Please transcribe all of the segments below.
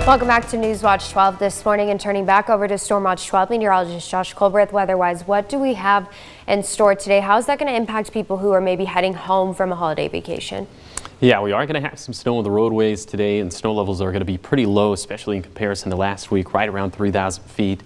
Welcome back to News Watch 12 this morning, and turning back over to Storm Watch 12 meteorologist Josh Colbert. Weather-wise, what do we have in store today? How is that going to impact people who are maybe heading home from a holiday vacation? Yeah, we are going to have some snow on the roadways today, and snow levels are going to be pretty low, especially in comparison to last week, right around 3,000 feet.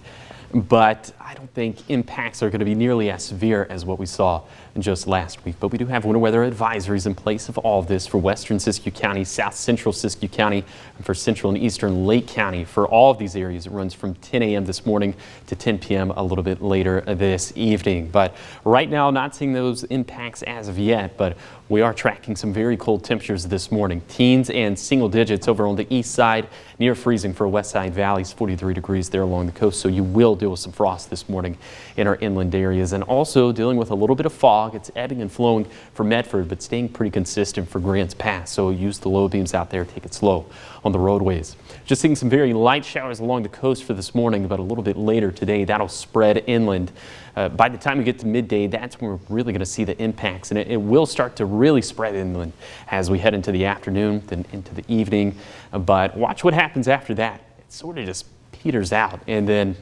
But I don't think impacts are going to be nearly as severe as what we saw just last week. But we do have winter weather advisories in place of all of this for western Siskiyou County, south central Siskiyou County, and for central and eastern Lake County. For all of these areas, it runs from 10 a.m. this morning to 10 p.m. a little bit later this evening. But right now, not seeing those impacts as of yet, but we are tracking some very cold temperatures this morning. Teens and single digits over on the east side, near freezing for west side valleys, 43 degrees there along the coast. So you will deal with some frost this morning in our inland areas, and also dealing with a little bit of fog. It's ebbing and flowing for Medford, but staying pretty consistent for Grants Pass. So use the low beams out there, take it slow on the roadways. Just seeing some very light showers along the coast for this morning, but a little bit later today, that'll spread inland. By the time we get to midday, that's when we're really going to see the impacts, and it will start to really spread inland as we head into the afternoon, then into the evening. But watch what happens after that. It sort of just peters out, and then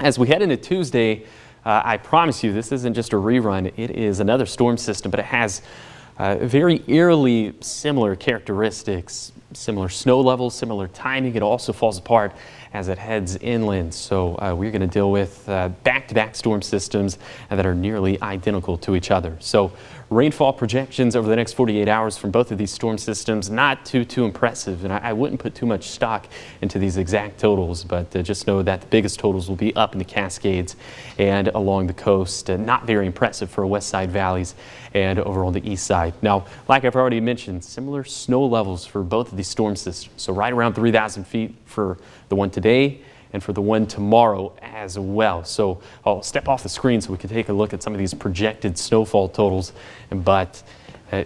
as we head into Tuesday, I promise you this isn't just a rerun. It is another storm system, but it has very eerily similar characteristics, similar snow levels, similar timing. It also falls apart as it heads inland. So we're going to deal with back-to-back storm systems that are nearly identical to each other. So rainfall projections over the next 48 hours from both of these storm systems, not too impressive. And I wouldn't put too much stock into these exact totals, but just know that the biggest totals will be up in the Cascades and along the coast. Not very impressive for west side valleys and over on the east side. Now, like I've already mentioned, similar snow levels for both of these storm systems. So right around 3,000 feet for the one today and for the one tomorrow as well. So I'll step off the screen so we can take a look at some of these projected snowfall totals. But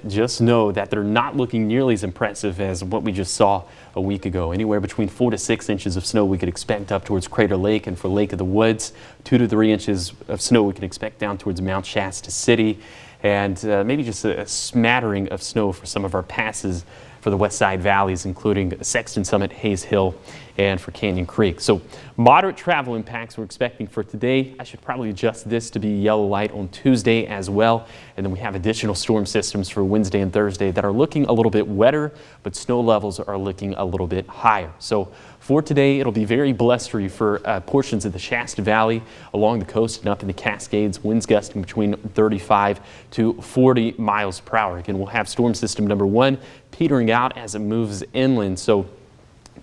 just know that they're not looking nearly as impressive as what we just saw a week ago. Anywhere between 4 to 6 inches of snow we could expect up towards Crater Lake, and for Lake of the Woods, 2 to 3 inches of snow we can expect down towards Mount Shasta City, and maybe just a smattering of snow for some of our passes for the west side valleys, including Sexton Summit, Hayes Hill, and for Canyon Creek. So moderate travel impacts we're expecting for today. I should probably adjust this to be yellow light on Tuesday as well. And then we have additional storm systems for Wednesday and Thursday that are looking a little bit wetter, but snow levels are looking a little bit higher. So for today, it'll be very blustery for portions of the Shasta Valley along the coast and up in the Cascades, winds gusting between 35 to 40 miles per hour. Again, we'll have storm system number 1 petering out as it moves inland. So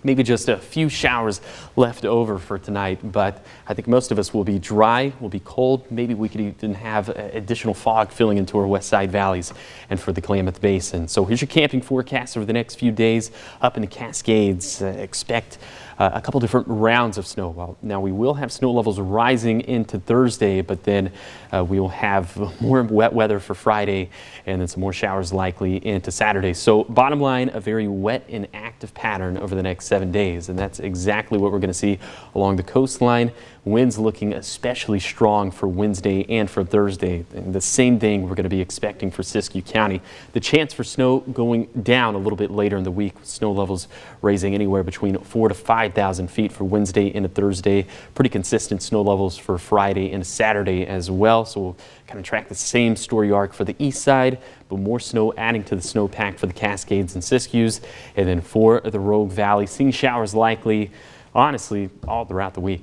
maybe just a few showers left over for tonight, but I think most of us will be dry, will be cold. Maybe we could even have additional fog filling into our west side valleys and for the Klamath Basin. So here's your camping forecast over the next few days up in the Cascades. Expect a couple different rounds of snow. Well, now we will have snow levels rising into Thursday, but then we will have more wet weather for Friday and then some more showers likely into Saturday. So bottom line, a very wet and active pattern over the next 7 days, and that's exactly what we're going to see along the coastline. Winds looking especially strong for Wednesday and for Thursday, and the same thing we're going to be expecting for Siskiyou County. The chance for snow going down a little bit later in the week, with snow levels raising anywhere between 4 to 5,000 feet for Wednesday into Thursday. Pretty consistent snow levels for Friday and Saturday as well. So we'll kind of track the same story arc for the east side, but more snow adding to the snowpack for the Cascades and Siskiyous. And then for the Rogue Valley, seeing showers likely, honestly, all throughout the week.